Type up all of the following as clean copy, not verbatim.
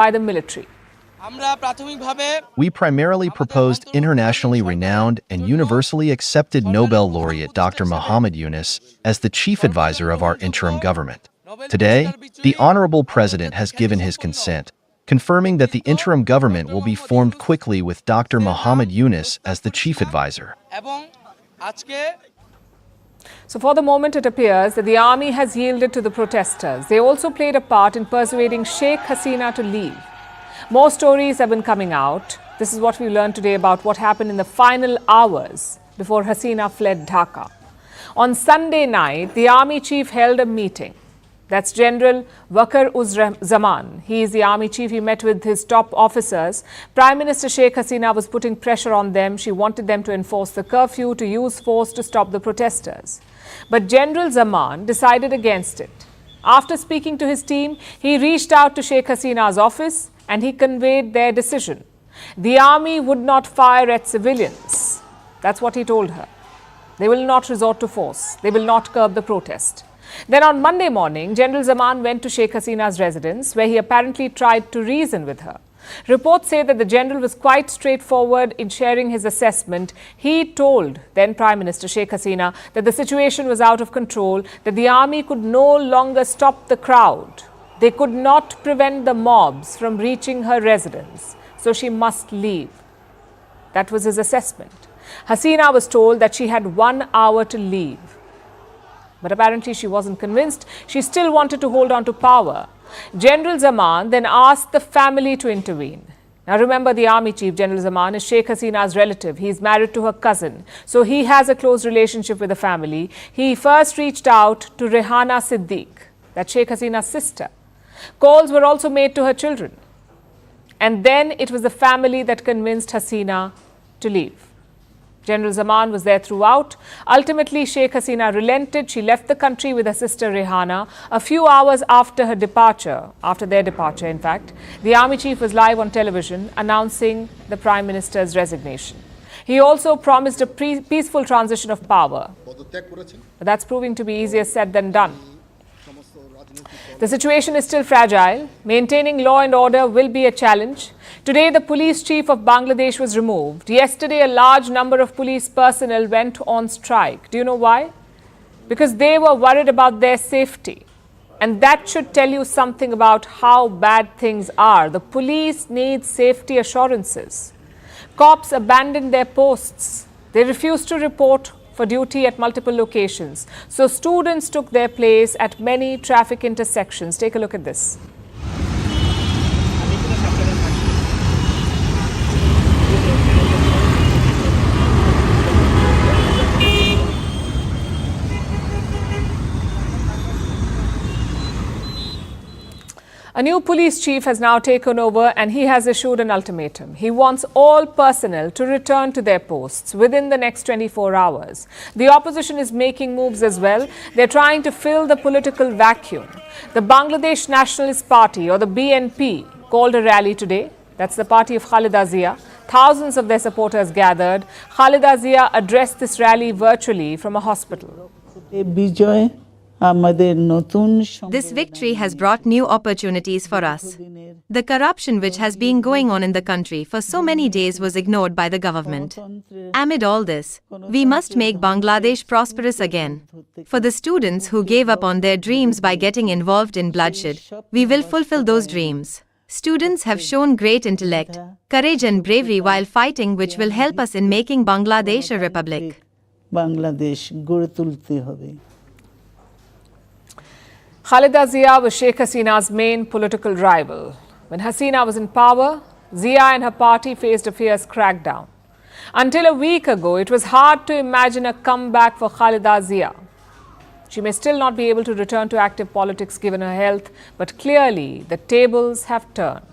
by the military. We primarily proposed internationally renowned and universally accepted Nobel laureate Dr. Muhammad Yunus as the chief advisor of our interim government. Today, the Honorable President has given his consent, confirming that the interim government will be formed quickly with Dr. Muhammad Yunus as the chief advisor. So for the moment, it appears that the army has yielded to the protesters. They also played a part in persuading Sheikh Hasina to leave. More stories have been coming out. This is what we learned today about what happened in the final hours before Hasina fled Dhaka. On Sunday night, the army chief held a meeting. That's General Waker-Uz-Zaman. He is the army chief. He met with his top officers. Prime Minister Sheikh Hasina was putting pressure on them. She wanted them to enforce the curfew, to use force to stop the protesters. But General Zaman decided against it. After speaking to his team, he reached out to Sheikh Hasina's office and he conveyed their decision. The army would not fire at civilians. That's what he told her. They will not resort to force. They will not curb the protest. Then on Monday morning, General Zaman went to Sheikh Hasina's residence, where he apparently tried to reason with her. Reports say that the general was quite straightforward in sharing his assessment. He told then Prime Minister Sheikh Hasina that the situation was out of control, that the army could no longer stop the crowd. They could not prevent the mobs from reaching her residence, so she must leave. That was his assessment. Hasina was told that she had 1 hour to leave. But apparently she wasn't convinced. She still wanted to hold on to power. General Zaman then asked the family to intervene. Now remember, the army chief, General Zaman, is Sheikh Hasina's relative. He is married to her cousin, so he has a close relationship with the family. He first reached out to Rehana Siddiq, that's Sheikh Hasina's sister. Calls were also made to her children. And then it was the family that convinced Hasina to leave. General Zaman was there throughout. Ultimately, Sheikh Hasina relented. She left the country with her sister Rehana. A few hours after their departure, in fact, the army chief was live on television announcing the Prime Minister's resignation. He also promised a peaceful transition of power. But that's proving to be easier said than done. The situation is still fragile. Maintaining law and order will be a challenge. Today, the police chief of Bangladesh was removed. Yesterday, a large number of police personnel went on strike. Do you know why? Because they were worried about their safety. And that should tell you something about how bad things are. The police need safety assurances. Cops abandoned their posts. They refused to report for duty at multiple locations. So students took their place at many traffic intersections. Take a look at this. A new police chief has now taken over and he has issued an ultimatum. He wants all personnel to return to their posts within the next 24 hours. The opposition is making moves as well. They're trying to fill the political vacuum. The Bangladesh Nationalist Party, or the BNP, called a rally today. That's the party of Khalida Zia. Thousands of their supporters gathered. Khalida Zia addressed this rally virtually from a hospital. This victory has brought new opportunities for us. The corruption which has been going on in the country for so many days was ignored by the government. Amid all this, we must make Bangladesh prosperous again. For the students who gave up on their dreams by getting involved in bloodshed, we will fulfill those dreams. Students have shown great intellect, courage and bravery while fighting, which will help us in making Bangladesh a republic. Khalida Zia was Sheikh Hasina's main political rival. When Hasina was in power, Zia and her party faced a fierce crackdown. Until a week ago, it was hard to imagine a comeback for Khalida Zia. She may still not be able to return to active politics given her health, but clearly the tables have turned.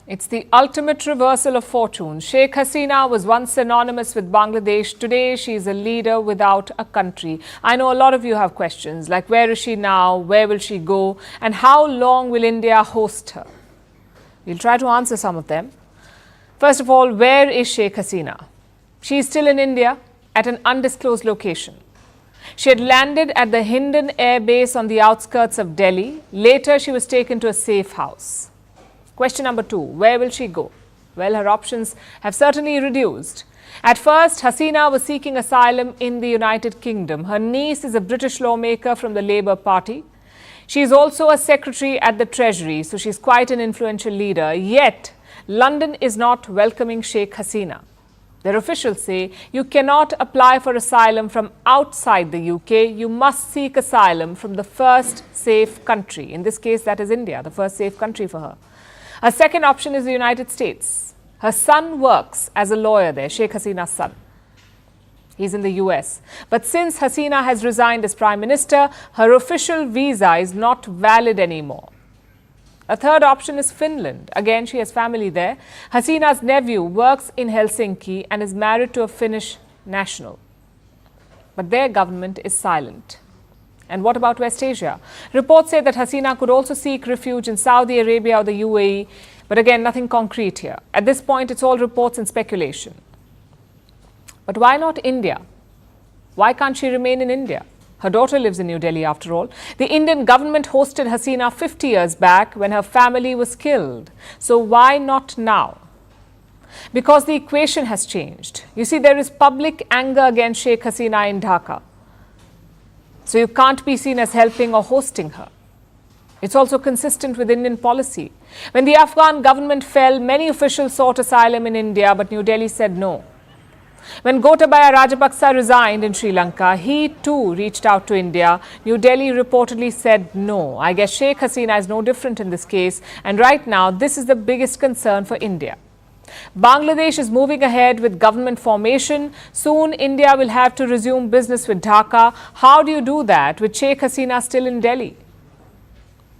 It's the ultimate reversal of fortune. Sheikh Hasina was once synonymous with Bangladesh. Today, she is a leader without a country. I know a lot of you have questions like where is she now, where will she go, and how long will India host her? We'll try to answer some of them. First of all, where is Sheikh Hasina? She is still in India at an undisclosed location. She had landed at the Hindon Air Base on the outskirts of Delhi. Later, she was taken to a safe house. Question number 2, where will she go? Well, her options have certainly reduced. At first, Hasina was seeking asylum in the United Kingdom. Her niece is a British lawmaker from the Labour Party. She is also a secretary at the Treasury, so she's quite an influential leader. Yet, London is not welcoming Sheikh Hasina. Their officials say you cannot apply for asylum from outside the UK. You must seek asylum from the first safe country. In this case, that is India, the first safe country for her. Her second option is the United States. Her son works as a lawyer there, Sheikh Hasina's son. He's in the US. But since Hasina has resigned as Prime Minister, her official visa is not valid anymore. A third option is Finland. Again, she has family there. Hasina's nephew works in Helsinki and is married to a Finnish national. But their government is silent. And what about West Asia? Reports say that Hasina could also seek refuge in Saudi Arabia or the UAE, but again, nothing concrete here. At this point, it's all reports and speculation. But why not India? Why can't she remain in India? Her daughter lives in New Delhi after all. The Indian government hosted Hasina 50 years back when her family was killed. So why not now? Because the equation has changed. You see, there is public anger against Sheikh Hasina in Dhaka. So you can't be seen as helping or hosting her. It's also consistent with Indian policy. When the Afghan government fell, many officials sought asylum in India, but New Delhi said no. When Gotabaya Rajapaksa resigned in Sri Lanka, he too reached out to India. New Delhi reportedly said no. I guess Sheikh Hasina is no different in this case. And right now, this is the biggest concern for India. Bangladesh is moving ahead with government formation. Soon, India will have to resume business with Dhaka. How do you do that with Sheikh Hasina still in Delhi?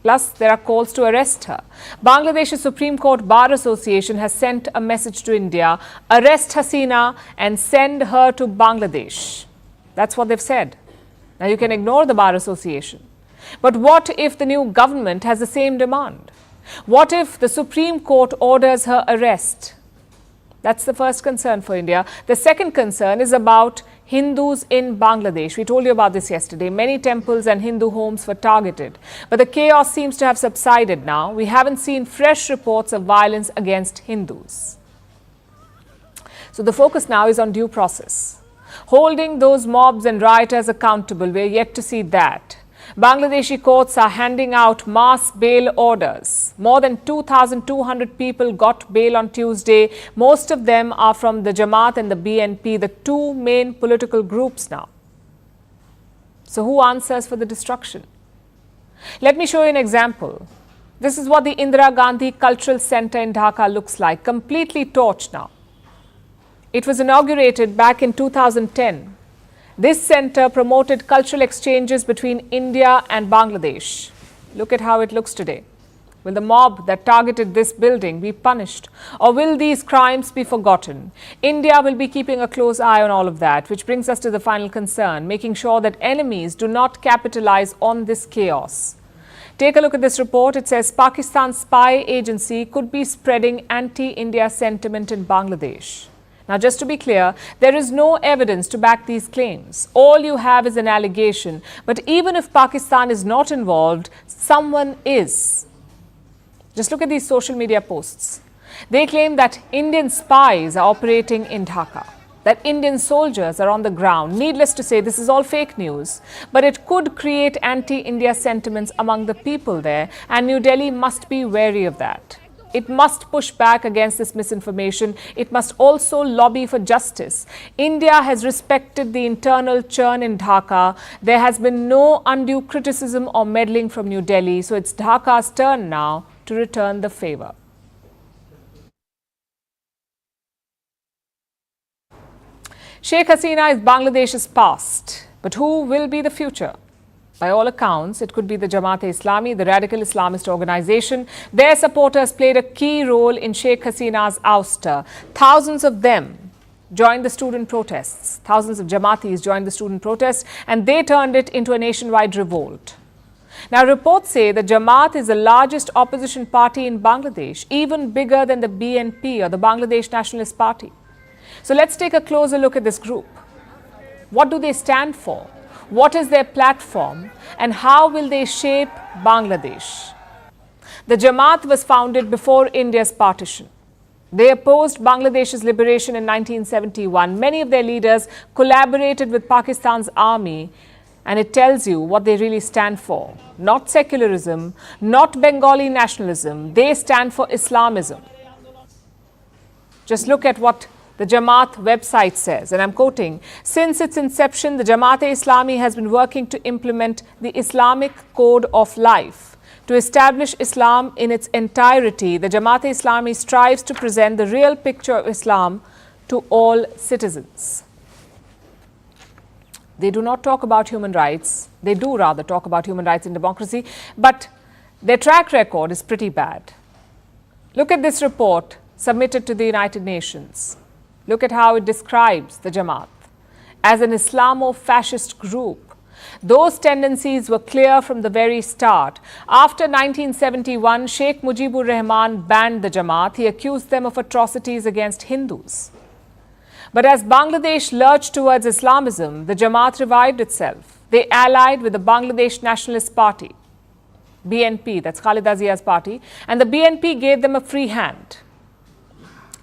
Plus, there are calls to arrest her. Bangladesh's Supreme Court Bar Association has sent a message to India: arrest Hasina and send her to Bangladesh. That's what they've said. Now, you can ignore the Bar Association. But what if the new government has the same demand? What if the Supreme Court orders her arrest? That's the first concern for India. The second concern is about Hindus in Bangladesh. We told you about this yesterday. Many temples and Hindu homes were targeted. But the chaos seems to have subsided now. We haven't seen fresh reports of violence against Hindus. So the focus now is on due process. Holding those mobs and rioters accountable, we're yet to see that. Bangladeshi courts are handing out mass bail orders. More than 2,200 people got bail on Tuesday. Most of them are from the Jamaat and the BNP, the two main political groups now. So who answers for the destruction? Let me show you an example. This is what the Indira Gandhi Cultural Center in Dhaka looks like, completely torched now. It was inaugurated back in 2010. This center promoted cultural exchanges between India and Bangladesh. Look at how it looks today. Will the mob that targeted this building be punished? Or will these crimes be forgotten? India will be keeping a close eye on all of that, which brings us to the final concern, making sure that enemies do not capitalize on this chaos. Take a look at this report. It says Pakistan's spy agency could be spreading anti-India sentiment in Bangladesh. Now, just to be clear, there is no evidence to back these claims. All you have is an allegation. But even if Pakistan is not involved, someone is. Just look at these social media posts. They claim that Indian spies are operating in Dhaka, that Indian soldiers are on the ground. Needless to say, this is all fake news. But it could create anti-India sentiments among the people there, and New Delhi must be wary of that. It must push back against this misinformation. It must also lobby for justice. India has respected the internal churn in Dhaka. There has been no undue criticism or meddling from New Delhi. So it's Dhaka's turn now to return the favor. Sheikh Hasina is Bangladesh's past. But who will be the future? By all accounts, it could be the Jamaat-e-Islami, the radical Islamist organization. Their supporters played a key role in Sheikh Hasina's ouster. Thousands of them joined the student protests. Thousands of Jamaatis joined the student protests, and they turned it into a nationwide revolt. Now, reports say the Jamaat is the largest opposition party in Bangladesh, even bigger than the BNP or the Bangladesh Nationalist Party. So let's take a closer look at this group. What do they stand for? What is their platform? And how will they shape Bangladesh? The Jamaat was founded before India's partition. They opposed Bangladesh's liberation in 1971. Many of their leaders collaborated with Pakistan's army, and it tells you what they really stand for. Not secularism, not Bengali nationalism. They stand for Islamism. Just look at what the Jamaat website says, and I'm quoting, "Since its inception, the Jamaat-e-Islami has been working to implement the Islamic code of life. To establish Islam in its entirety, the Jamaat-e-Islami strives to present the real picture of Islam to all citizens." They do not talk about human rights. They do rather talk about human rights and democracy, but their track record is pretty bad. Look at this report submitted to the United Nations. Look at how it describes the Jamaat as an Islamo-fascist group. Those tendencies were clear from the very start. After 1971, Sheikh Mujibur Rahman banned the Jamaat. He accused them of atrocities against Hindus. But as Bangladesh lurched towards Islamism, the Jamaat revived itself. They allied with the Bangladesh Nationalist Party, BNP, that's Khalida Zia's party, and the BNP gave them a free hand.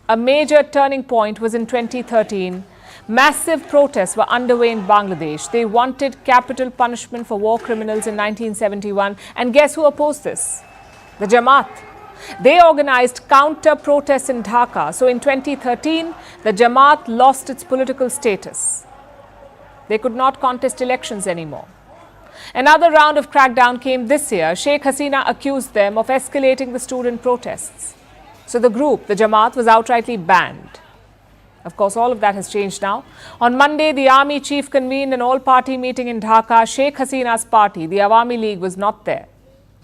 A major turning point was in 2013. Massive protests were underway in Bangladesh. They wanted capital punishment for war criminals in 1971. And guess who opposed this? The Jamaat. They organized counter-protests in Dhaka. So in 2013, the Jamaat lost its political status. They could not contest elections anymore. Another round of crackdown came this year. Sheikh Hasina accused them of escalating the student protests. So the group, the Jamaat, was outrightly banned. Of course, all of that has changed now. On Monday, the army chief convened an all-party meeting in Dhaka. Sheikh Hasina's party, the Awami League, was not there,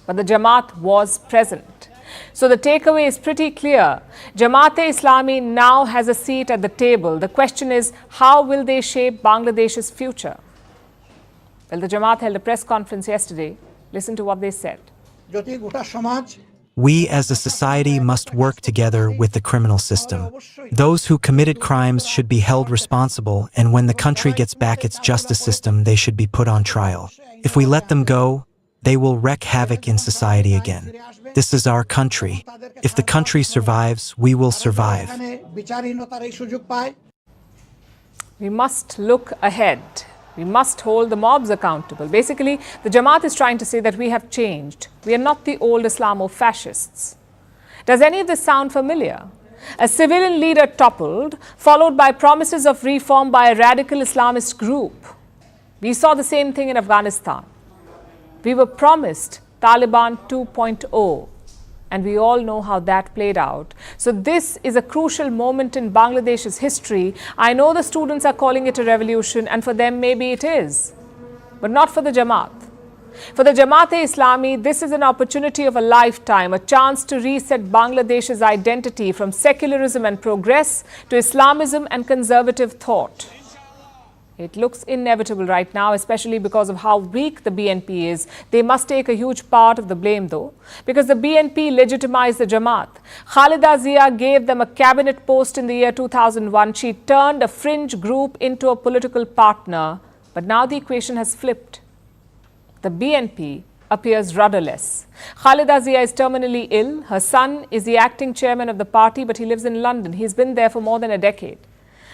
but the Jamaat was present. So the takeaway is pretty clear. Jamaat-e-Islami now has a seat at the table. The question is, how will they shape Bangladesh's future? Well, the Jamaat held a press conference yesterday. Listen to what they said. We as a society must work together with the criminal system. Those who committed crimes should be held responsible, and when the country gets back its justice system, they should be put on trial. If we let them go, they will wreak havoc in society again. This is our country. If the country survives, we will survive. We must look ahead. We must hold the mobs accountable. Basically, the Jamaat is trying to say that we have changed. We are not the old Islamo-fascists. Does any of this sound familiar? A civilian leader toppled, followed by promises of reform by a radical Islamist group. We saw the same thing in Afghanistan. We were promised Taliban 2.0, and we all know how that played out. So this is a crucial moment in Bangladesh's history. I know the students are calling it a revolution, and for them maybe it is, but not for the Jamaat. For the Jamaat-e-Islami, this is an opportunity of a lifetime, a chance to reset Bangladesh's identity from secularism and progress to Islamism and conservative thought. It looks inevitable right now, especially because of how weak the BNP is. They must take a huge part of the blame, though, because the BNP legitimized the Jamaat. Khalida Zia gave them a cabinet post in the year 2001. She turned a fringe group into a political partner. But now the equation has flipped. The BNP appears rudderless. Khalida Zia is terminally ill. Her son is the acting chairman of the party, but he lives in London. He's been there for more than a decade.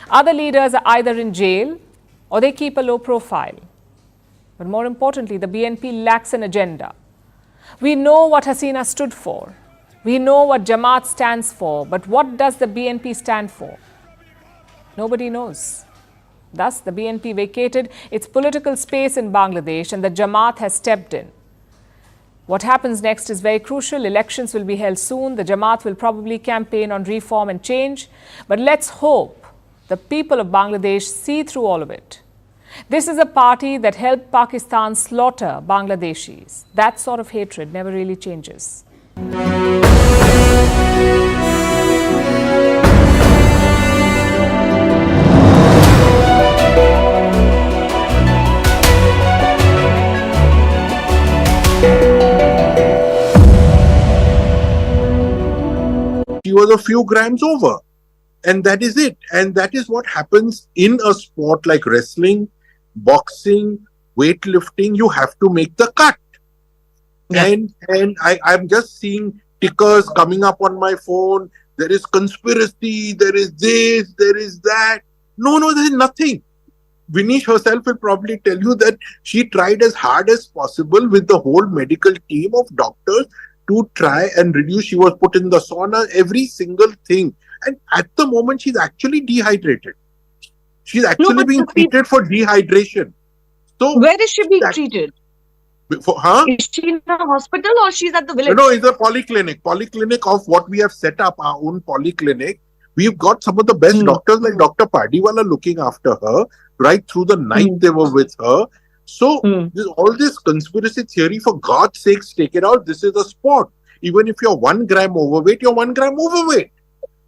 Other leaders are either in jail or they keep a low profile. But more importantly, the BNP lacks an agenda. We know what Hasina stood for. We know what Jamaat stands for. But what does the BNP stand for? Nobody knows. Thus, the BNP vacated its political space in Bangladesh and the Jamaat has stepped in. What happens next is very crucial. Elections will be held soon. The Jamaat will probably campaign on reform and change. But let's hope the people of Bangladesh see through all of it. This is a party that helped Pakistan slaughter Bangladeshis. That sort of hatred never really changes. She was a few grams over. And that is it. And that is what happens in a sport like wrestling, boxing, weightlifting. You have to make the cut. Yeah. And I'm just seeing tickers coming up on my phone. There is conspiracy, there is this, there is that. No, there is nothing. Vinesh herself will probably tell you that she tried as hard as possible with the whole medical team of doctors to try and reduce. She was put in the sauna, every single thing. And at the moment, she's actually dehydrated. She's actually being treated for dehydration. So where is she being treated? Is she in a hospital or she's at the village? No, it's a polyclinic. Polyclinic of what we have set up, our own polyclinic. We've got some of the best doctors like Dr. Padiwala looking after her. Right through the night they were with her. So all this conspiracy theory, for God's sakes, take it out. This is a sport. Even if you're 1 gram overweight, you're 1 gram overweight.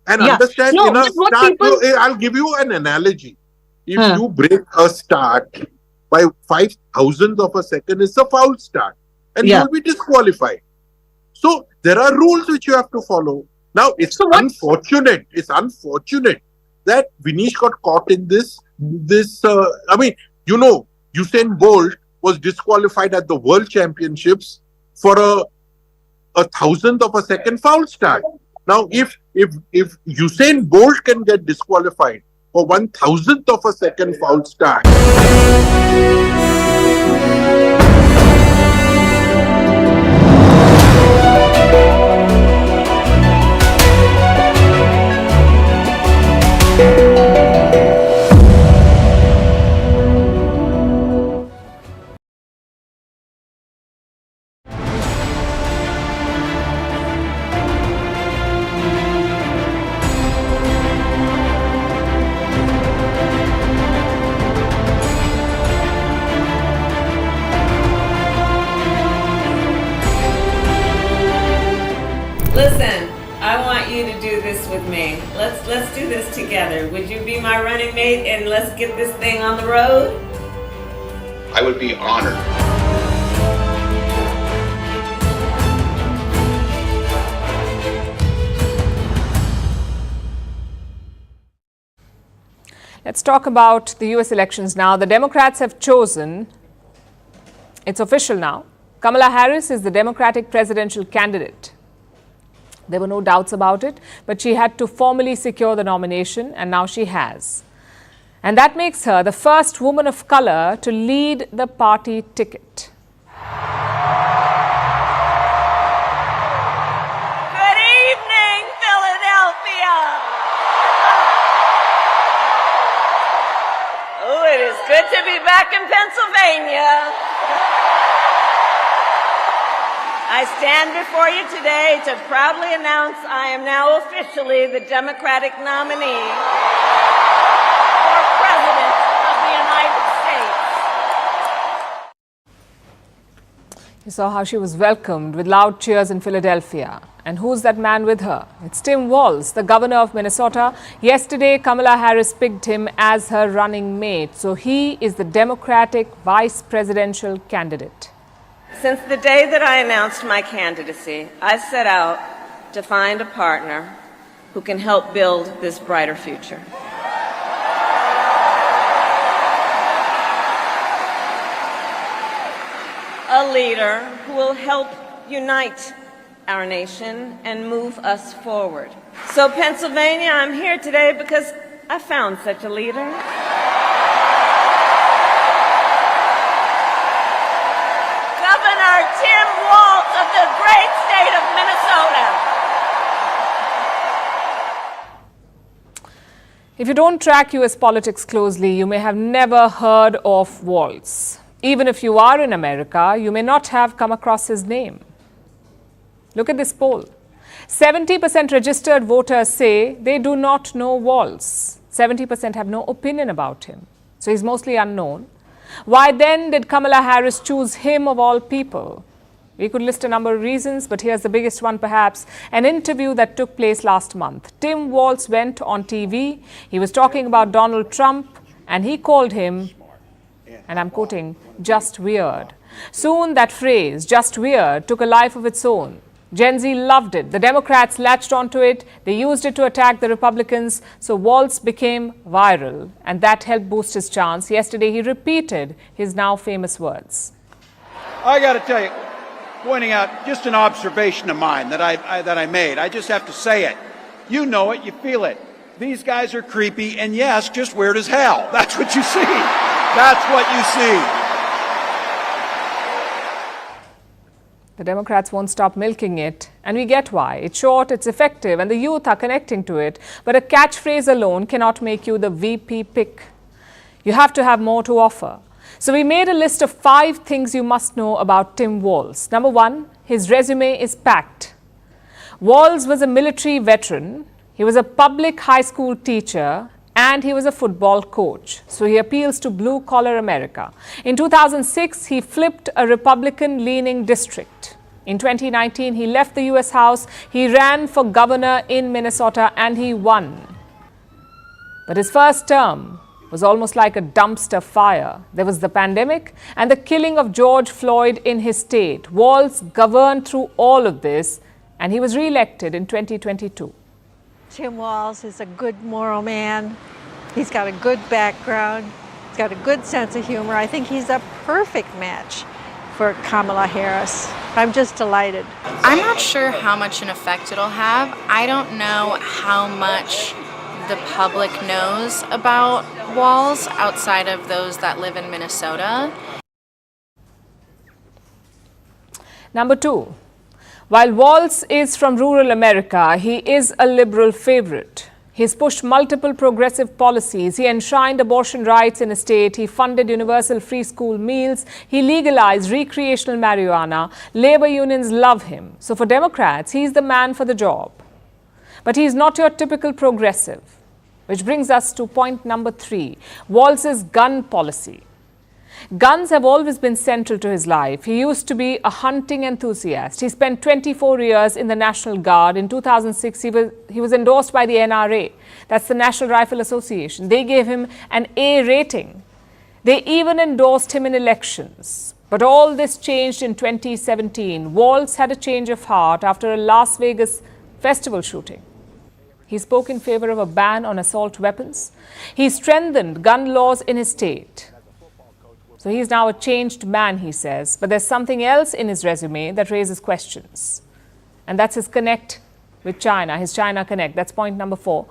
And understand, in a start, I'll give you an analogy. If you break a start by 5,000ths of a second, it's a foul start. And you'll be disqualified. So there are rules which you have to follow. Now, it's unfortunate. It's unfortunate that Vinesh got caught in this. Usain Bolt was disqualified at the World Championships for a 1,000th of a second foul start. Now, if Usain Bolt can get disqualified for 1,000th of a second foul start. Listen, I want you to do this with me. Let's do this together. Would you be my running mate and let's get this thing on the road? I would be honored. Let's talk about the US elections now. The Democrats have chosen, it's official now, Kamala Harris is the Democratic presidential candidate. There were no doubts about it, but she had to formally secure the nomination, and now she has. And that makes her the first woman of color to lead the party ticket. Good evening, Philadelphia! Oh, it is good to be back in Pennsylvania. I stand before you today to proudly announce I am now officially the Democratic nominee for President of the United States. You saw how she was welcomed with loud cheers in Philadelphia. And who's that man with her? It's Tim Walz, the governor of Minnesota. Yesterday, Kamala Harris picked him as her running mate. So he is the Democratic vice presidential candidate. Since the day that I announced my candidacy, I set out to find a partner who can help build this brighter future. A leader who will help unite our nation and move us forward. So, Pennsylvania, I'm here today because I found such a leader. Governor Tim Walz of the great state of Minnesota. If you don't track US politics closely, you may have never heard of Walz. Even if you are in America, you may not have come across his name. Look at this poll. 70% registered voters say they do not know Walz. 70% have no opinion about him. So he's mostly unknown. Why then did Kamala Harris choose him of all people? We could list a number of reasons, but here's the biggest one perhaps. An interview that took place last month. Tim Walz went on TV. He was talking about Donald Trump and he called him, and I'm quoting, just weird. Soon that phrase, just weird, took a life of its own. Gen Z loved it. The Democrats latched onto it. They used it to attack the Republicans. So Walz became viral, and that helped boost his chance. Yesterday, he repeated his now famous words. I got to tell you, pointing out just an observation of mine that I made. I just have to say it. You know it. You feel it. These guys are creepy, and yes, just weird as hell. That's what you see. That's what you see. The Democrats won't stop milking it, and we get why. It's short, it's effective, and the youth are connecting to it. But a catchphrase alone cannot make you the VP pick. You have to have more to offer. So we made a list of 5 things you must know about Tim Walz. Number 1, his resume is packed. Walz was a military veteran. He was a public high school teacher, and he was a football coach. So he appeals to blue-collar America. In 2006, he flipped a Republican-leaning district. In 2019, he left the U.S. House. He ran for governor in Minnesota, and he won. But his first term was almost like a dumpster fire. There was the pandemic and the killing of George Floyd in his state. Walz governed through all of this, and he was re-elected in 2022. Tim Walz is a good moral man. He's got a good background. He's got a good sense of humor. I think he's a perfect match for Kamala Harris. I'm just delighted. I'm not sure how much an effect it'll have. I don't know how much the public knows about Walz outside of those that live in Minnesota. Number 2. While Walz is from rural America, he is a liberal favorite. He's pushed multiple progressive policies. He enshrined abortion rights in his state. He funded universal free school meals. He legalized recreational marijuana. Labor unions love him. So for Democrats, he's the man for the job. But he's not your typical progressive. Which brings us to point number 3, Walz's gun policy. Guns have always been central to his life. He used to be a hunting enthusiast. He spent 24 years in the National Guard. In 2006, he was endorsed by the NRA. That's the National Rifle Association. They gave him an A rating. They even endorsed him in elections. But all this changed in 2017. Walz had a change of heart after a Las Vegas festival shooting. He spoke in favor of a ban on assault weapons. He strengthened gun laws in his state. So he's now a changed man, he says. But there's something else in his resume that raises questions. And that's his connect with China, his China connect. That's point number 4.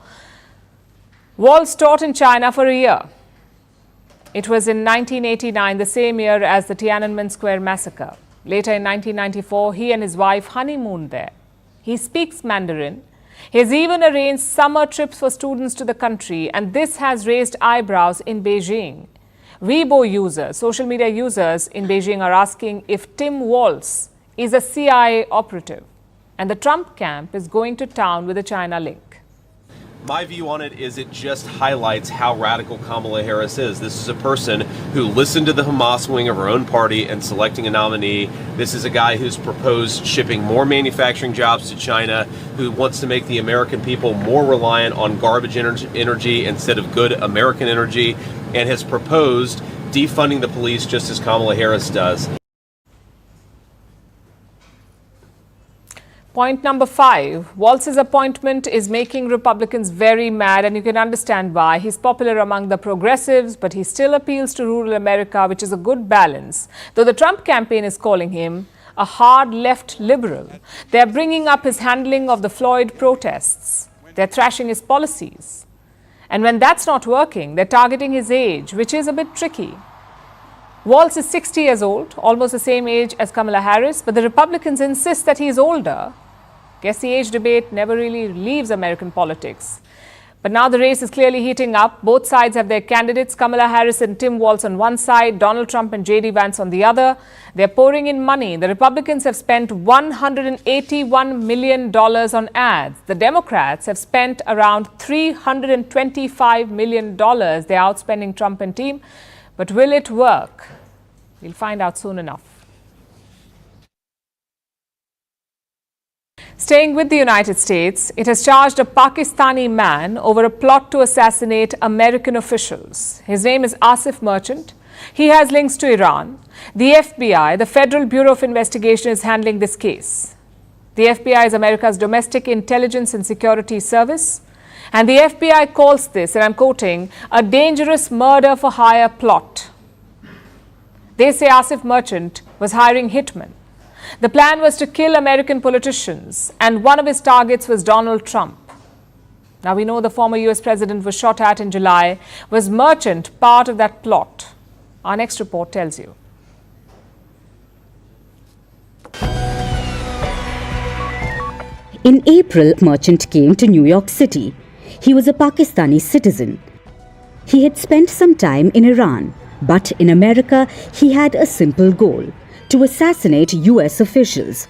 Walz taught in China for a year. It was in 1989, the same year as the Tiananmen Square massacre. Later in 1994, he and his wife honeymooned there. He speaks Mandarin. He has even arranged summer trips for students to the country, and this has raised eyebrows in Beijing. Weibo users, social media users in Beijing are asking if Tim Walz is a CIA operative, and the Trump camp is going to town with a China link. My view on it is it just highlights how radical Kamala Harris is. This is a person who listened to the Hamas wing of her own party and selecting a nominee. This is a guy who's proposed shipping more manufacturing jobs to China, who wants to make the American people more reliant on garbage energy instead of good American energy, and has proposed defunding the police just as Kamala Harris does. Point number 5, Walz's appointment is making Republicans very mad, and you can understand why. He's popular among the progressives, but he still appeals to rural America, which is a good balance. Though the Trump campaign is calling him a hard left liberal. They're bringing up his handling of the Floyd protests. They're thrashing his policies. And when that's not working, they're targeting his age, which is a bit tricky. Walz is 60 years old, almost the same age as Kamala Harris, but the Republicans insist that he is older. Guess the age debate never really leaves American politics. But now the race is clearly heating up. Both sides have their candidates, Kamala Harris and Tim Walz on one side, Donald Trump and J.D. Vance on the other. They're pouring in money. The Republicans have spent $181 million on ads. The Democrats have spent around $325 million. They're outspending Trump and team. But will it work? We'll find out soon enough. Staying with the United States, it has charged a Pakistani man over a plot to assassinate American officials. His name is Asif Merchant. He has links to Iran. The FBI, the Federal Bureau of Investigation, is handling this case. The FBI is America's domestic intelligence and security service. And the FBI calls this, and I'm quoting, a dangerous murder for hire plot. They say Asif Merchant was hiring hitmen. The plan was to kill American politicians, and one of his targets was Donald Trump. Now we know the former US president was shot at in July. Was Merchant part of that plot? Our next report tells you. In April, Merchant came to New York City. He was a Pakistani citizen. He had spent some time in Iran, but in America, he had a simple goal: to assassinate US officials.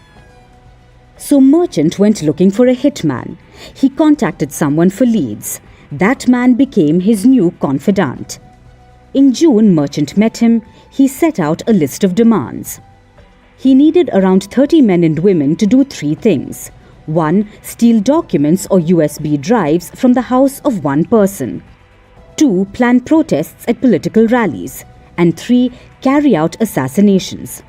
So Merchant went looking for a hitman. He contacted someone for leads. That man became his new confidant. In June, Merchant met him. He set out a list of demands. He needed around 30 men and women to do 3 things. 1. Steal documents or USB drives from the house of one person. 2. Plan protests at political rallies. And 3. Carry out assassinations.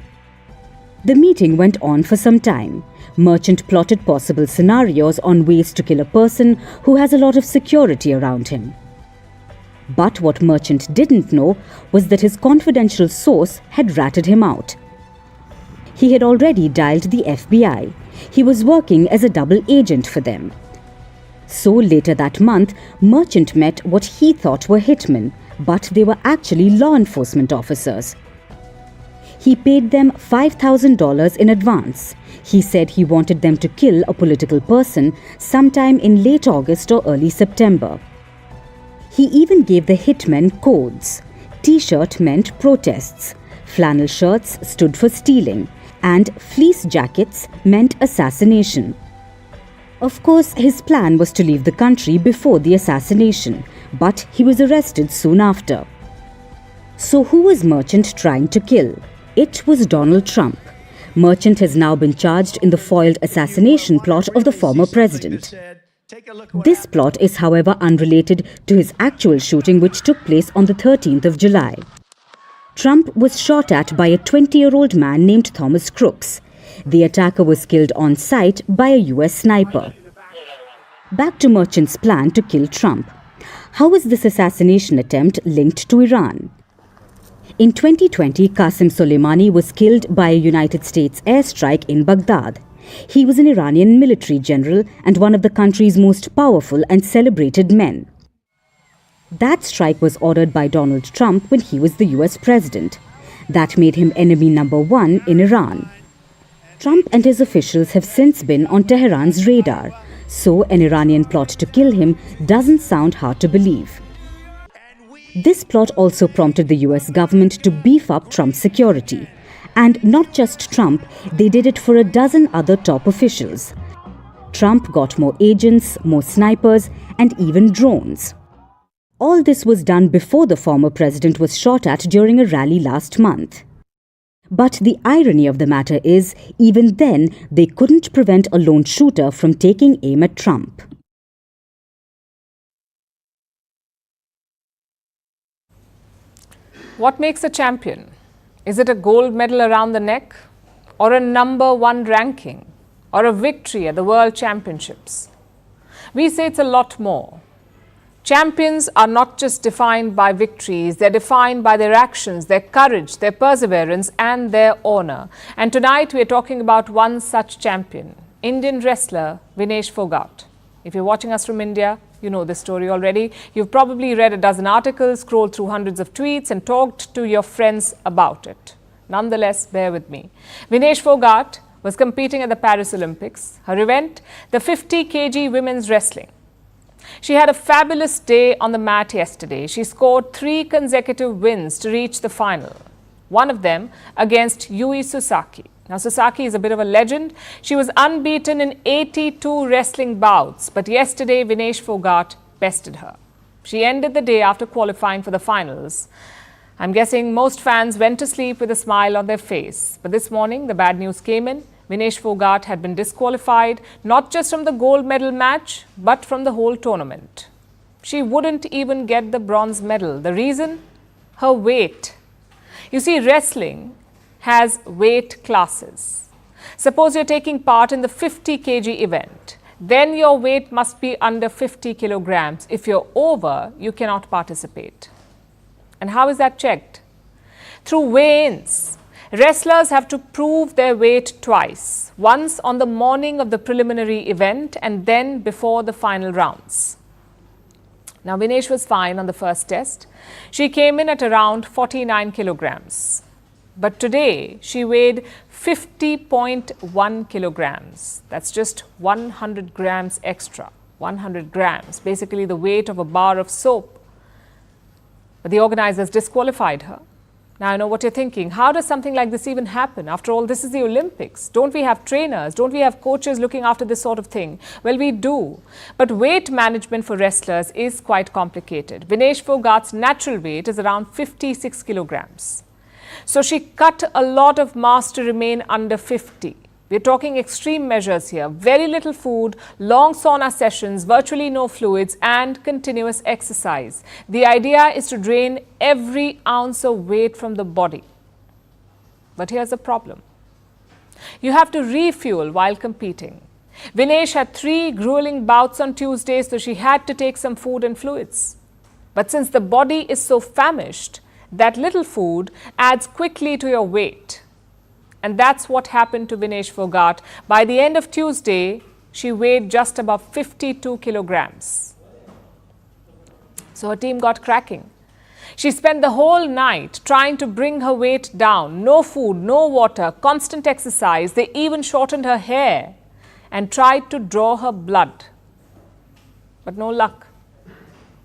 The meeting went on for some time. Merchant plotted possible scenarios on ways to kill a person who has a lot of security around him. But what Merchant didn't know was that his confidential source had ratted him out. He had already dialed the FBI. He was working as a double agent for them. So later that month, Merchant met what he thought were hitmen, but they were actually law enforcement officers. He paid them $5,000 in advance. He said he wanted them to kill a political person sometime in late August or early September. He even gave the hitmen codes. T-shirt meant protests, flannel shirts stood for stealing, and fleece jackets meant assassination. Of course, his plan was to leave the country before the assassination, but he was arrested soon after. So who was Merchant trying to kill? It was Donald Trump. Merchant has now been charged in the foiled assassination plot of the former president. This plot is, however, unrelated to his actual shooting, which took place on the 13th of July. Trump was shot at by a 20-year-old man named Thomas Crooks. The attacker was killed on sight by a US sniper. Back to Merchant's plan to kill Trump. How is this assassination attempt linked to Iran? In 2020, Qasem Soleimani was killed by a United States airstrike in Baghdad. He was an Iranian military general and one of the country's most powerful and celebrated men. That strike was ordered by Donald Trump when he was the US president. That made him enemy number 1 in Iran. Trump and his officials have since been on Tehran's radar, so an Iranian plot to kill him doesn't sound hard to believe. This plot also prompted the US government to beef up Trump's security. And not just Trump, they did it for a dozen other top officials. Trump got more agents, more snipers, and even drones. All this was done before the former president was shot at during a rally last month. But the irony of the matter is, even then, they couldn't prevent a lone shooter from taking aim at Trump. What makes a champion? Is it a gold medal around the neck? Or a number 1 ranking? Or a victory at the World Championships? We say it's a lot more. Champions are not just defined by victories, they're defined by their actions, their courage, their perseverance and their honor. And tonight we're talking about one such champion, Indian wrestler Vinesh Phogat. If you're watching us from India, you know this story already. You've probably read a dozen articles, scrolled through hundreds of tweets and talked to your friends about it. Nonetheless, bear with me. Vinesh Phogat was competing at the Paris Olympics. Her event, the 50 kg women's wrestling. She had a fabulous day on the mat yesterday. She scored 3 consecutive wins to reach the final. One of them against Yui Sasaki. Now, Sasaki is a bit of a legend. She was unbeaten in 82 wrestling bouts, but yesterday Vinesh Phogat bested her. She ended the day after qualifying for the finals. I'm guessing most fans went to sleep with a smile on their face. But this morning, the bad news came in. Vinesh Phogat had been disqualified, not just from the gold medal match, but from the whole tournament. She wouldn't even get the bronze medal. The reason? Her weight. You see, wrestling has weight classes. Suppose you're taking part in the 50 kg event. Then your weight must be under 50 kilograms. If you're over, you cannot participate. And how is that checked? Through weigh-ins. Wrestlers have to prove their weight twice. Once on the morning of the preliminary event and then before the final rounds. Now, Vinesh was fine on the first test. She came in at around 49 kilograms. But today, she weighed 50.1 kilograms. That's just 100 grams extra. 100 grams, basically the weight of a bar of soap. But the organizers disqualified her. Now, I know what you're thinking. How does something like this even happen? After all, this is the Olympics. Don't we have trainers? Don't we have coaches looking after this sort of thing? Well, we do. But weight management for wrestlers is quite complicated. Vinesh Phogat's natural weight is around 56 kilograms. So she cut a lot of mass to remain under 50. We're talking extreme measures here. Very little food, long sauna sessions, virtually no fluids and continuous exercise. The idea is to drain every ounce of weight from the body. But here's the problem. You have to refuel while competing. Vinesh had 3 grueling bouts on Tuesday, so she had to take some food and fluids. But since the body is so famished, that little food adds quickly to your weight. And that's what happened to Vinesh Phogat. By the end of Tuesday, she weighed just above 52 kilograms. So her team got cracking. She spent the whole night trying to bring her weight down. No food, no water, constant exercise. They even shortened her hair and tried to draw her blood. But no luck.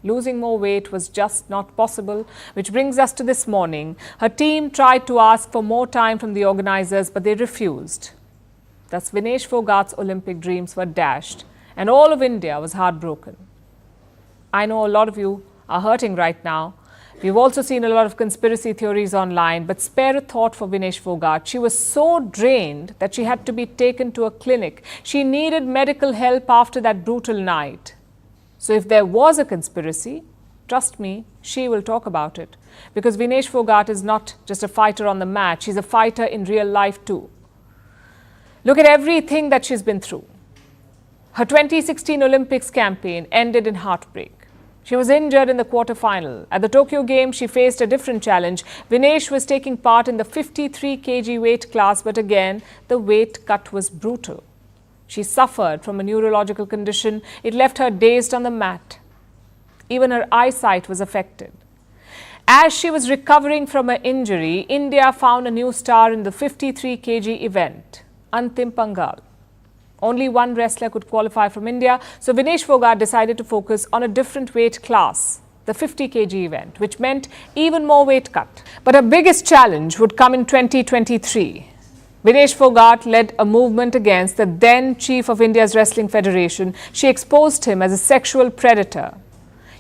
Losing more weight was just not possible, which brings us to this morning. Her team tried to ask for more time from the organizers, but they refused. Thus, Vinesh Phogat's Olympic dreams were dashed, and all of India was heartbroken. I know a lot of you are hurting right now. We've also seen a lot of conspiracy theories online, but spare a thought for Vinesh Phogat. She was so drained that she had to be taken to a clinic. She needed medical help after that brutal night. So if there was a conspiracy, trust me, she will talk about it. Because Vinesh Phogat is not just a fighter on the mat, she's a fighter in real life too. Look at everything that she's been through. Her 2016 Olympics campaign ended in heartbreak. She was injured in the quarterfinal. At the Tokyo Games, she faced a different challenge. Vinesh was taking part in the 53 kg weight class, but again, the weight cut was brutal. She suffered from a neurological condition. It left her dazed on the mat. Even her eyesight was affected. As she was recovering from her injury, India found a new star in the 53 kg event, Antim Pangal. Only one wrestler could qualify from India, so Vinesh Phogat decided to focus on a different weight class, the 50 kg event, which meant even more weight cut. But her biggest challenge would come in 2023. Vinesh Phogat led a movement against the then chief of India's Wrestling Federation. She exposed him as a sexual predator.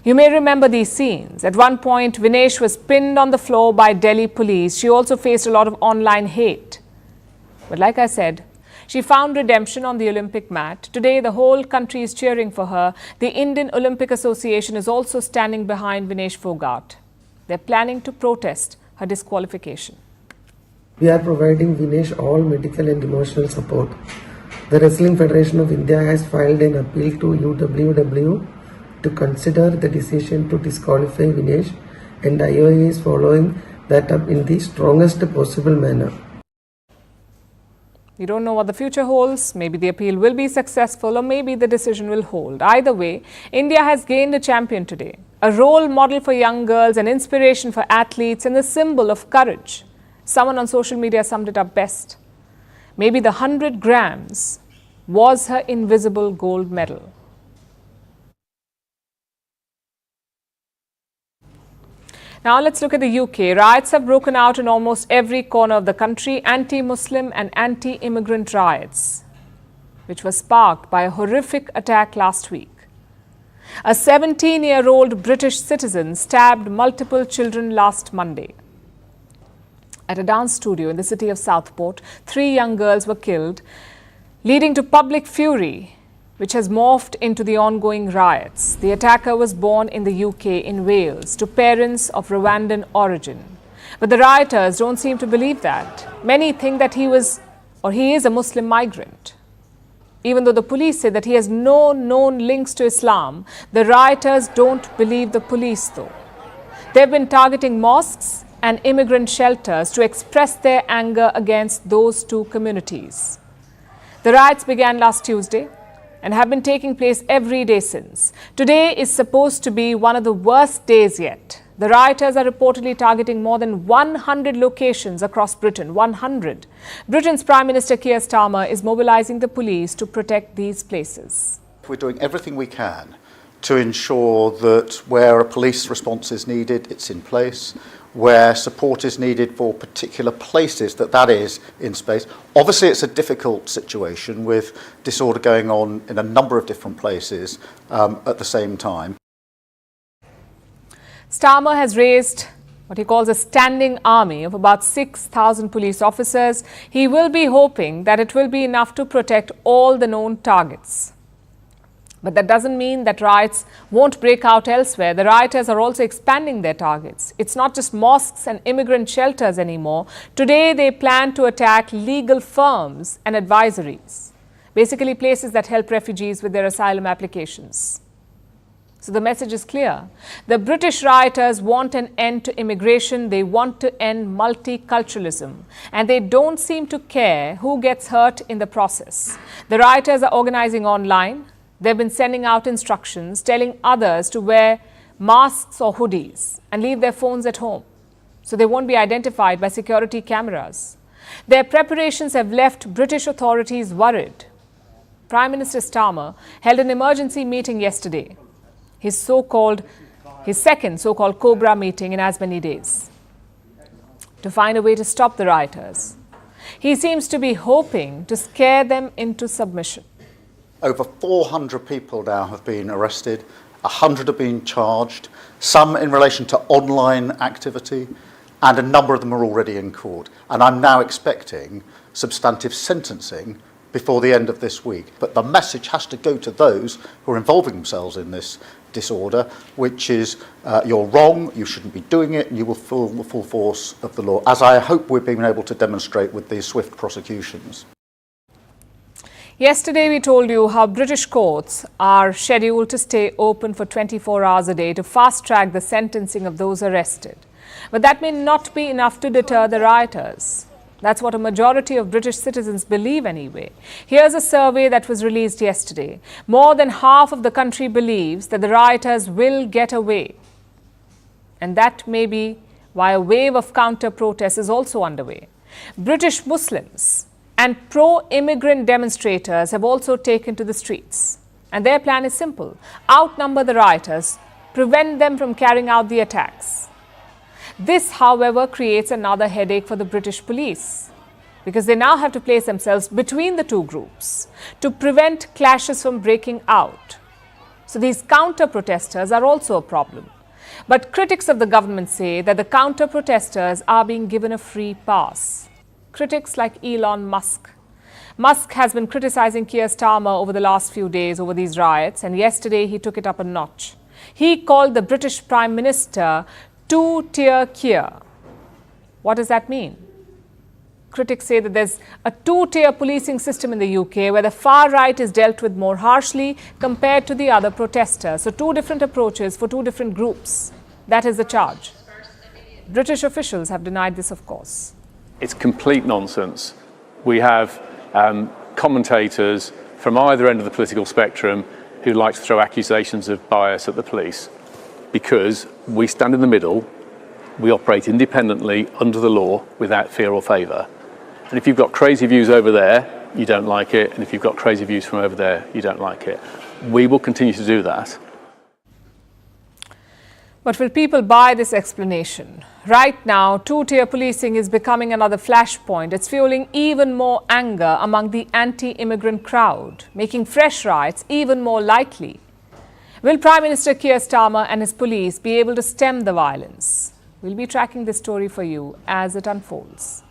You may remember these scenes. At one point, Vinesh was pinned on the floor by Delhi police. She also faced a lot of online hate. But like I said, she found redemption on the Olympic mat. Today, the whole country is cheering for her. The Indian Olympic Association is also standing behind Vinesh Phogat. They're planning to protest her disqualification. We are providing Vinesh all medical and emotional support. The Wrestling Federation of India has filed an appeal to UWW to consider the decision to disqualify Vinesh, and IOA is following that up in the strongest possible manner. We don't know what the future holds. Maybe the appeal will be successful or maybe the decision will hold. Either way, India has gained a champion today, a role model for young girls, an inspiration for athletes and a symbol of courage. Someone on social media summed it up best. Maybe the 100 grams was her invisible gold medal. Now let's look at the UK. Riots have broken out in almost every corner of the country, anti-Muslim and anti-immigrant riots, which were sparked by a horrific attack last week. A 17-year-old British citizen stabbed multiple children last Monday. At a dance studio in the city of Southport, 3 young girls were killed, leading to public fury, which has morphed into the ongoing riots. The attacker was born in the UK in Wales to parents of Rwandan origin. But the rioters don't seem to believe that. Many think that he is a Muslim migrant. Even though the police say that he has no known links to Islam, the rioters don't believe the police though. They've been targeting mosques and immigrant shelters to express their anger against those two communities. The riots began last Tuesday and have been taking place every day since. Today is supposed to be one of the worst days yet. The rioters are reportedly targeting more than 100 locations across Britain. 100. Britain's Prime Minister Keir Starmer is mobilising the police to protect these places. We're doing everything we can to ensure that where a police response is needed, it's in place. Where support is needed for particular places, that is in space. Obviously, it's a difficult situation with disorder going on in a number of different places at the same time. Starmer has raised what he calls a standing army of about 6,000 police officers. He will be hoping that it will be enough to protect all the known targets. But that doesn't mean that riots won't break out elsewhere. The rioters are also expanding their targets. It's not just mosques and immigrant shelters anymore. Today, they plan to attack legal firms and advisories, basically places that help refugees with their asylum applications. So the message is clear. The British rioters want an end to immigration. They want to end multiculturalism. And they don't seem to care who gets hurt in the process. The rioters are organizing online. They've been sending out instructions telling others to wear masks or hoodies and leave their phones at home so they won't be identified by security cameras. Their preparations have left British authorities worried. Prime Minister Starmer held an emergency meeting yesterday, his second so-called Cobra meeting in as many days, to find a way to stop the rioters. He seems to be hoping to scare them into submission. Over 400 people now have been arrested, 100 have been charged, some in relation to online activity, and a number of them are already in court. And I'm now expecting substantive sentencing before the end of this week. But the message has to go to those who are involving themselves in this disorder, which is you're wrong, you shouldn't be doing it, and you will feel the full force of the law, as I hope we've been able to demonstrate with these swift prosecutions. Yesterday, we told you how British courts are scheduled to stay open for 24 hours a day to fast-track the sentencing of those arrested. But that may not be enough to deter the rioters. That's what a majority of British citizens believe anyway. Here's a survey that was released yesterday. More than half of the country believes that the rioters will get away. And that may be why a wave of counter-protests is also underway. British Muslims and pro-immigrant demonstrators have also taken to the streets. And their plan is simple: outnumber the rioters, prevent them from carrying out the attacks. This, however, creates another headache for the British police, because they now have to place themselves between the two groups to prevent clashes from breaking out. So these counter-protesters are also a problem. But critics of the government say that the counter-protesters are being given a free pass. Critics like Elon Musk. Musk has been criticizing Keir Starmer over the last few days over these riots, and yesterday he took it up a notch. He called the British Prime Minister two-tier Keir. What does that mean? Critics say that there's a two-tier policing system in the UK where the far right is dealt with more harshly compared to the other protesters. So two different approaches for two different groups. That is the charge. British officials have denied this, of course. It's complete nonsense. We have commentators from either end of the political spectrum who like to throw accusations of bias at the police, because we stand in the middle, we operate independently under the law without fear or favour. And if you've got crazy views over there, you don't like it, and if you've got crazy views from over there, you don't like it. We will continue to do that. But will people buy this explanation? Right now, two-tier policing is becoming another flashpoint. It's fueling even more anger among the anti-immigrant crowd, making fresh riots even more likely. Will Prime Minister Keir Starmer and his police be able to stem the violence? We'll be tracking this story for you as it unfolds.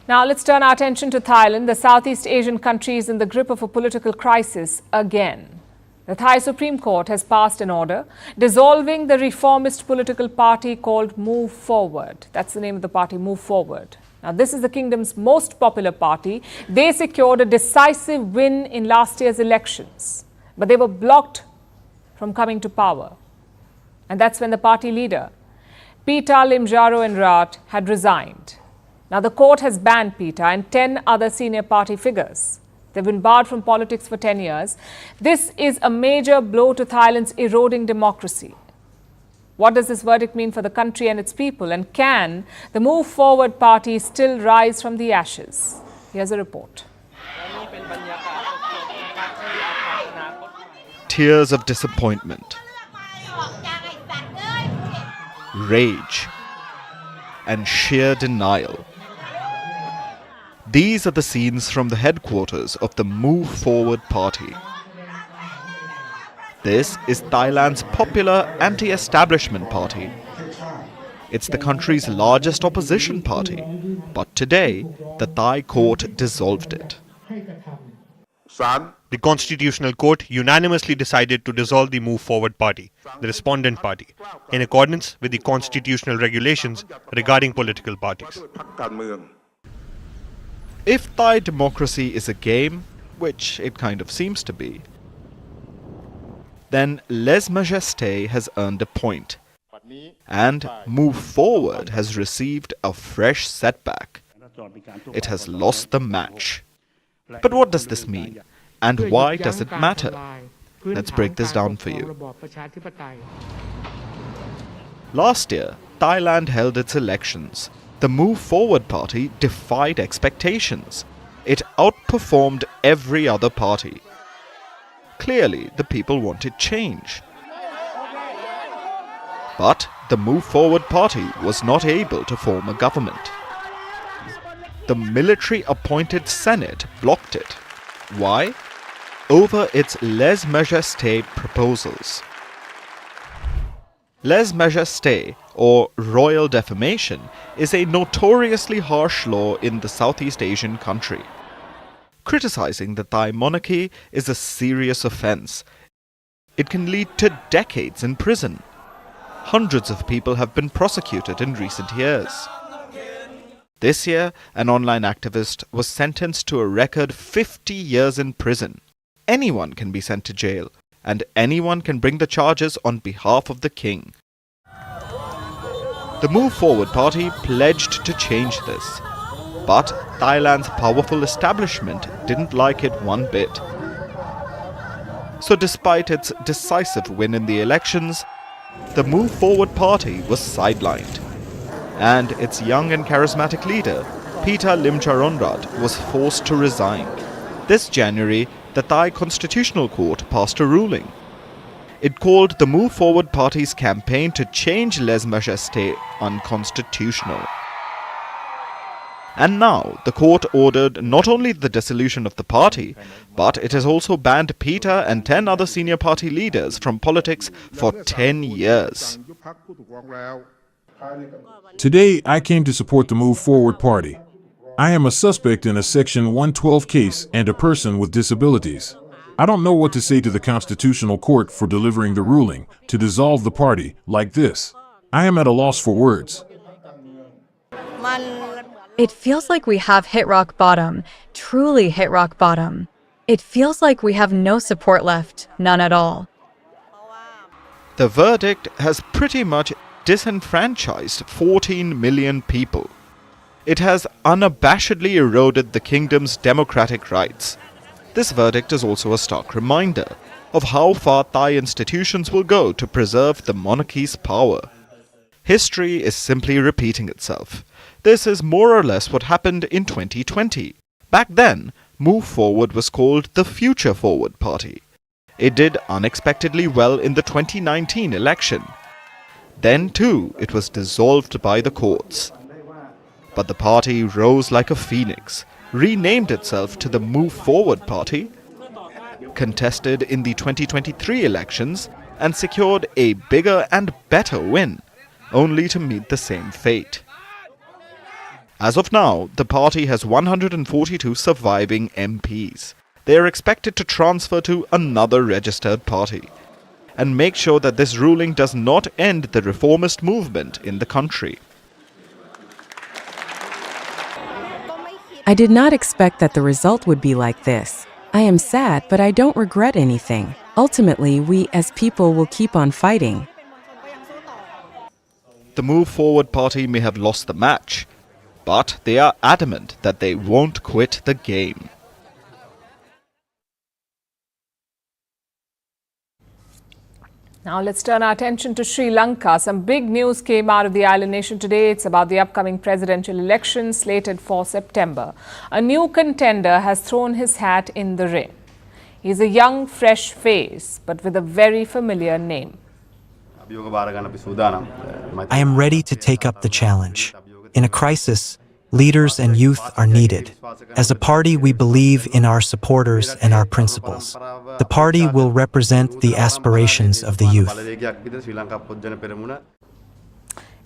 Now let's turn our attention to Thailand. The Southeast Asian country is in the grip of a political crisis again. The Thai Supreme Court has passed an order dissolving the reformist political party called Move Forward. That's the name of the party, Move Forward. Now, this is the kingdom's most popular party. They secured a decisive win in last year's elections, but they were blocked from coming to power. And that's when the party leader, Pita Limjaroenrat, had resigned. Now, the court has banned Pita and 10 other senior party figures. They've been barred from politics for 10 years. This is a major blow to Thailand's eroding democracy. What does this verdict mean for the country and its people? And can the Move Forward party still rise from the ashes? Here's a report. Tears of disappointment, rage, and sheer denial. These are the scenes from the headquarters of the Move Forward party. This is Thailand's popular anti-establishment party. It's the country's largest opposition party, but today the Thai court dissolved it. The Constitutional Court unanimously decided to dissolve the Move Forward party, the respondent party, in accordance with the constitutional regulations regarding political parties. If Thai democracy is a game, which it kind of seems to be, then lèse-majesté has earned a point, and Move Forward has received a fresh setback. It has lost the match. But what does this mean? And why does it matter? Let's break this down for you. Last year, Thailand held its elections. The Move Forward party defied expectations. It outperformed every other party. Clearly, the people wanted change. But the Move Forward party was not able to form a government. The military-appointed Senate blocked it. Why? Over its lèse-majesté proposals. Lèse-majesté, or royal defamation, is a notoriously harsh law in the Southeast Asian country. Criticizing the Thai monarchy is a serious offense. It can lead to decades in prison. Hundreds of people have been prosecuted in recent years. This year, an online activist was sentenced to a record 50 years in prison. Anyone can be sent to jail, and anyone can bring the charges on behalf of the king. The Move Forward party pledged to change this. But Thailand's powerful establishment didn't like it one bit. So despite its decisive win in the elections, the Move Forward party was sidelined. And its young and charismatic leader, Pita Limjaroenrat, was forced to resign. This January, the Thai Constitutional Court passed a ruling. It called the Move Forward party's campaign to change lèse-majesté unconstitutional. And now, the court ordered not only the dissolution of the party, but it has also banned Pita and 10 other senior party leaders from politics for 10 years. Today, I came to support the Move Forward party. I am a suspect in a Section 112 case and a person with disabilities. I don't know what to say to the Constitutional Court for delivering the ruling to dissolve the party like this. I am at a loss for words. It feels like we have hit rock bottom, truly hit rock bottom. It feels like we have no support left, none at all. The verdict has pretty much disenfranchised 14 million people. It has unabashedly eroded the kingdom's democratic rights. This verdict is also a stark reminder of how far Thai institutions will go to preserve the monarchy's power. History is simply repeating itself. This is more or less what happened in 2020. Back then, Move Forward was called the Future Forward Party. It did unexpectedly well in the 2019 election. Then too, it was dissolved by the courts. But the party rose like a phoenix, renamed itself to the Move Forward Party, contested in the 2023 elections and secured a bigger and better win, only to meet the same fate. As of now, the party has 142 surviving MPs. They are expected to transfer to another registered party and make sure that this ruling does not end the reformist movement in the country. I did not expect that the result would be like this. I am sad, but I don't regret anything. Ultimately, we as people will keep on fighting. The Move Forward party may have lost the match, but they are adamant that they won't quit the game. Now let's turn our attention to Sri Lanka. Some big news came out of the island nation today. It's about the upcoming presidential election slated for September. A new contender has thrown his hat in the ring. He's a young, fresh face, but with a very familiar name. I am ready to take up the challenge. In a crisis, leaders and youth are needed. As a party, we believe in our supporters and our principles. The party will represent the aspirations of the youth.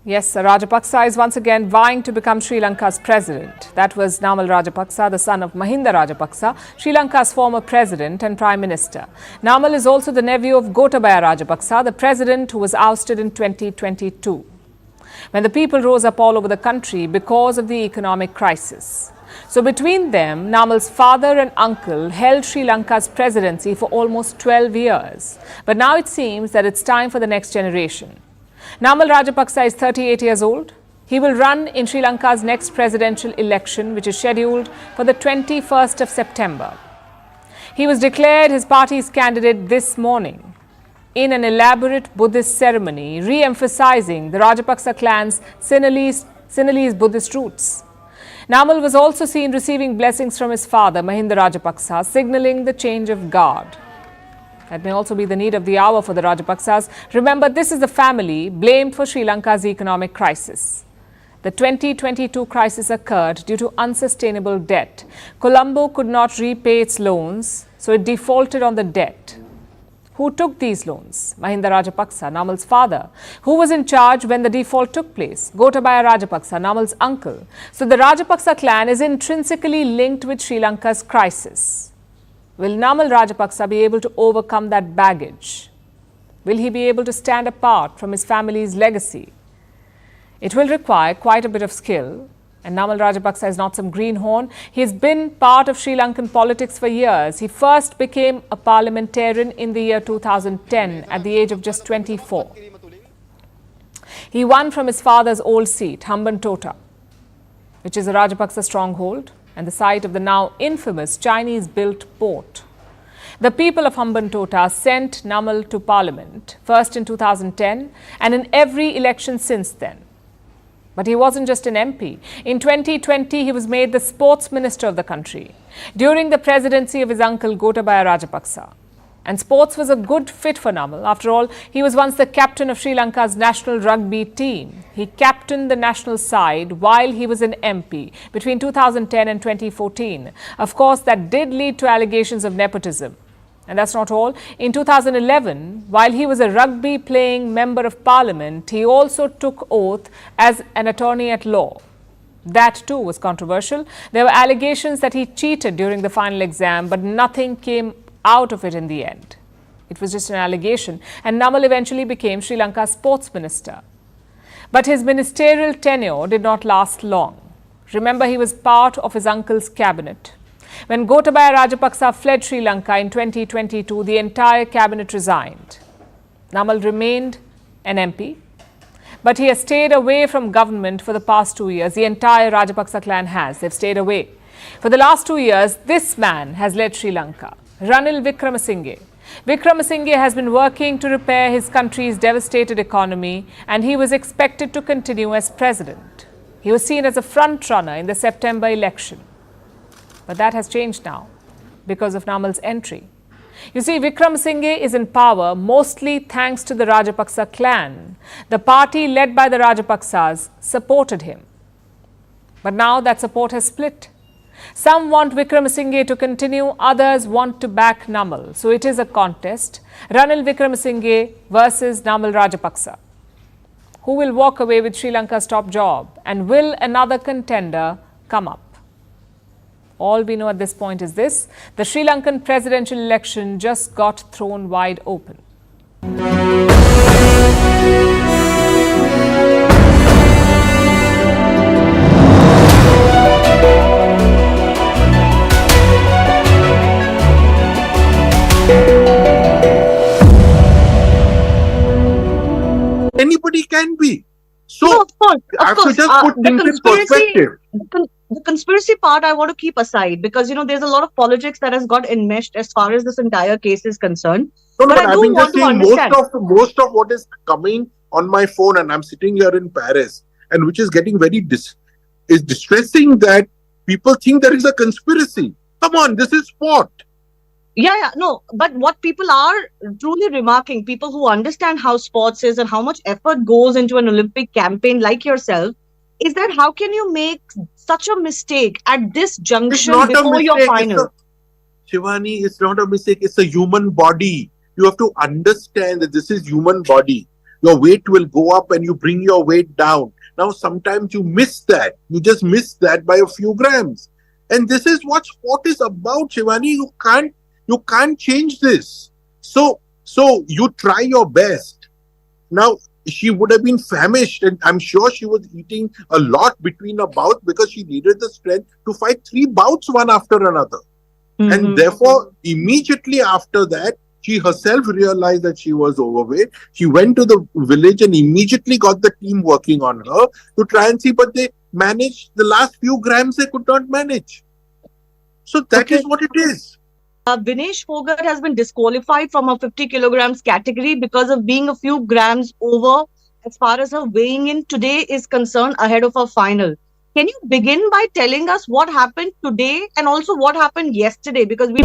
Yes, Rajapaksa is once again vying to become Sri Lanka's president. That was Namal Rajapaksa, the son of Mahinda Rajapaksa, Sri Lanka's former president and prime minister. Namal is also the nephew of Gotabaya Rajapaksa, the president who was ousted in 2022, when the people rose up all over the country because of the economic crisis. So between them, Namal's father and uncle held Sri Lanka's presidency for almost 12 years. But now it seems that it's time for the next generation. Namal Rajapaksa is 38 years old. He will run in Sri Lanka's next presidential election, which is scheduled for the 21st of September. He was declared his party's candidate this morning in an elaborate Buddhist ceremony, re-emphasizing the Rajapaksa clan's Sinhalese Buddhist roots. Namal was also seen receiving blessings from his father, Mahinda Rajapaksa, signaling the change of guard. That may also be the need of the hour for the Rajapaksas. Remember, this is the family blamed for Sri Lanka's economic crisis. The 2022 crisis occurred due to unsustainable debt. Colombo could not repay its loans, so it defaulted on the debt. Who took these loans? Mahinda Rajapaksa, Namal's father. Who was in charge when the default took place? Gotabaya Rajapaksa, Namal's uncle. So the Rajapaksa clan is intrinsically linked with Sri Lanka's crisis. Will Namal Rajapaksa be able to overcome that baggage? Will he be able to stand apart from his family's legacy? It will require quite a bit of skill. And Namal Rajapaksa is not some greenhorn. He has been part of Sri Lankan politics for years. He first became a parliamentarian in the year 2010 at the age of just 24. He won from his father's old seat, Hambantota, which is a Rajapaksa stronghold and the site of the now infamous Chinese-built port. The people of Hambantota sent Namal to parliament, first in 2010 and in every election since then. But he wasn't just an MP. In 2020, he was made the sports minister of the country during the presidency of his uncle Gotabaya Rajapaksa. And sports was a good fit for Namal. After all, he was once the captain of Sri Lanka's national rugby team. He captained the national side while he was an MP between 2010 and 2014. Of course, that did lead to allegations of nepotism. And that's not all. In 2011, while he was a rugby-playing member of parliament, he also took oath as an attorney at law. That too was controversial. There were allegations that he cheated during the final exam, but nothing came out of it in the end. It was just an allegation, and Namal eventually became Sri Lanka's sports minister. But his ministerial tenure did not last long. Remember, he was part of his uncle's cabinet. When Gotabaya Rajapaksa fled Sri Lanka in 2022, the entire cabinet resigned. Namal remained an MP, but he has stayed away from government for the past 2 years. The entire Rajapaksa clan has. They've stayed away. For the last 2 years, this man has led Sri Lanka, Ranil Wickremesinghe. Wickremesinghe has been working to repair his country's devastated economy, and he was expected to continue as president. He was seen as a front-runner in the September election. But that has changed now because of Namal's entry. You see, Wickremesinghe is in power mostly thanks to the Rajapaksa clan. The party led by the Rajapaksas supported him. But now that support has split. Some want Wickramasinghe to continue, others want to back Namal. So it is a contest. Ranil Wickramasinghe versus Namal Rajapaksa. Who will walk away with Sri Lanka's top job? And will another contender come up? All we know at this point is this: the Sri Lankan presidential election just got thrown wide open. Anybody can be. So, no, of course, I have to just put things in perspective. The conspiracy part I want to keep aside because, there's a lot of politics that has got enmeshed as far as this entire case is concerned. No, but I've been just saying most of what is coming on my phone, and I'm sitting here in Paris, and which is getting very is distressing that people think there is a conspiracy. Come on, this is sport. No, but what people are truly remarking, people who understand how sports is and how much effort goes into an Olympic campaign like yourself, is that how can you make such a mistake at this junction before your final? Shivani, it's not a mistake. It's a human body. You have to understand that this is human body. Your weight will go up and you bring your weight down. Now, sometimes you miss that. You just miss that by a few grams. And this is what sport is about, Shivani. You can't change this. So you try your best. Now, she would have been famished, and I'm sure she was eating a lot between her bouts because she needed the strength to fight 3 bouts one after another. And therefore, immediately after that, she herself realized that she was overweight. She went to the village and immediately got the team working on her to try and see, but they managed the last few grams they could not manage. So that is what it is. Vinesh Phogat has been disqualified from her 50 kilograms category because of being a few grams over as far as her weighing in today is concerned ahead of her final. Can you begin by telling us what happened today and also what happened yesterday? Because we...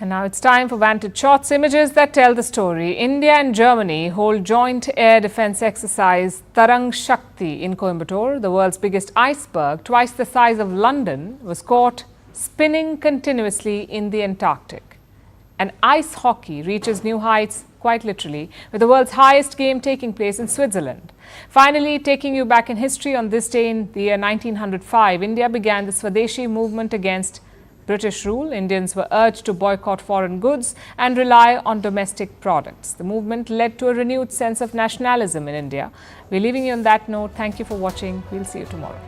And now it's time for Vantage Shots, images that tell the story. India and Germany hold joint air defense exercise Tarang Shakti in Coimbatore. The world's biggest iceberg, twice the size of London, was caught spinning continuously in the Antarctic. And ice hockey reaches new heights, quite literally, with the world's highest game taking place in Switzerland. Finally, taking you back in history, on this day in the year 1905, India began the Swadeshi movement against British rule. Indians were urged to boycott foreign goods and rely on domestic products. The movement led to a renewed sense of nationalism in India. We're leaving you on that note. Thank you for watching. We'll see you tomorrow.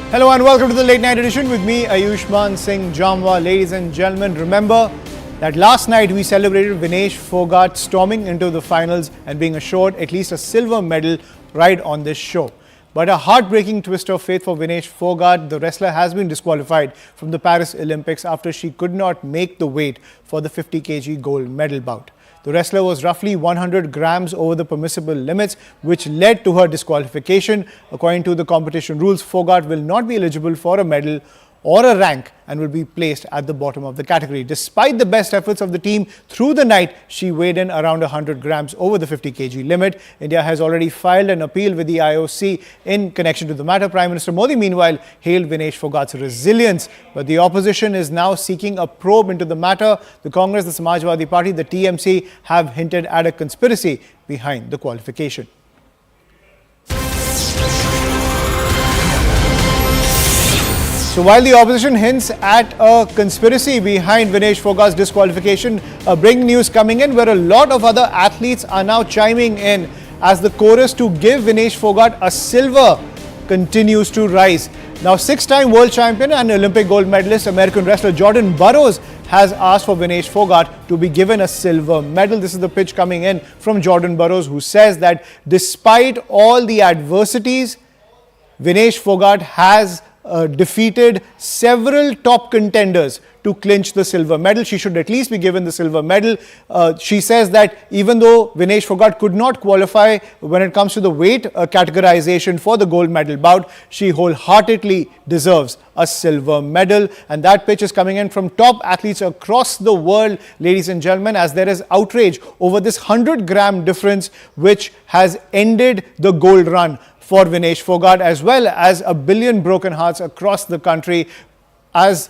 Hello and welcome to the Late Night Edition with me, Ayushman Singh Jamwa. Ladies and gentlemen, remember that last night we celebrated Vinesh Phogat storming into the finals and being assured at least a silver medal right on this show. But a heartbreaking twist of fate for Vinesh Phogat, the wrestler has been disqualified from the Paris Olympics after she could not make the weight for the 50 kg gold medal bout. The wrestler was roughly 100 grams over the permissible limits, which led to her disqualification. According to the competition rules, Phogat will not be eligible for a medal or a rank and will be placed at the bottom of the category. Despite the best efforts of the team through the night, she weighed in around 100 grams over the 50 kg limit. India has already filed an appeal with the IOC in connection to the matter. Prime Minister Modi, meanwhile, hailed Vinesh Phogat's resilience, but the opposition is now seeking a probe into the matter. The Congress, the Samajwadi Party, the TMC have hinted at a conspiracy behind the qualification. So while the opposition hints at a conspiracy behind Vinesh Phogat's disqualification, breaking news coming in where a lot of other athletes are now chiming in as the chorus to give Vinesh Phogat a silver continues to rise. Now, 6-time world champion and Olympic gold medalist American wrestler Jordan Burroughs has asked for Vinesh Phogat to be given a silver medal. This is the pitch coming in from Jordan Burroughs, who says that despite all the adversities, Vinesh Phogat has defeated several top contenders to clinch the silver medal. She should at least be given the silver medal. She says that even though Vinesh Phogat could not qualify when it comes to the weight categorization for the gold medal bout, she wholeheartedly deserves a silver medal. And that pitch is coming in from top athletes across the world, ladies and gentlemen, as there is outrage over this 100-gram difference which has ended the gold run for Vinesh Phogat, as well as a billion broken hearts across the country, as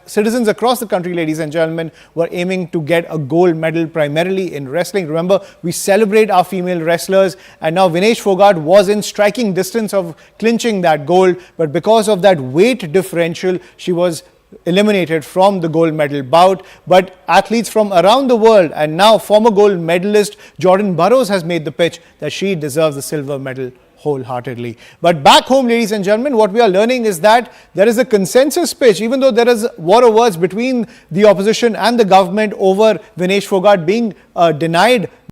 citizens across the country, ladies and gentlemen, were aiming to get a gold medal primarily in wrestling. Remember, we celebrate our female wrestlers, and now Vinesh Phogat was in striking distance of clinching that gold, but because of that weight differential, she was eliminated from the gold medal bout. But athletes from around the world, and now former gold medalist Jordan Burroughs, has made the pitch that she deserves the silver medal wholeheartedly. But back home, ladies and gentlemen, what we are learning is that there is a consensus pitch, even though there is war of words between the opposition and the government over Vinesh Phogat being denied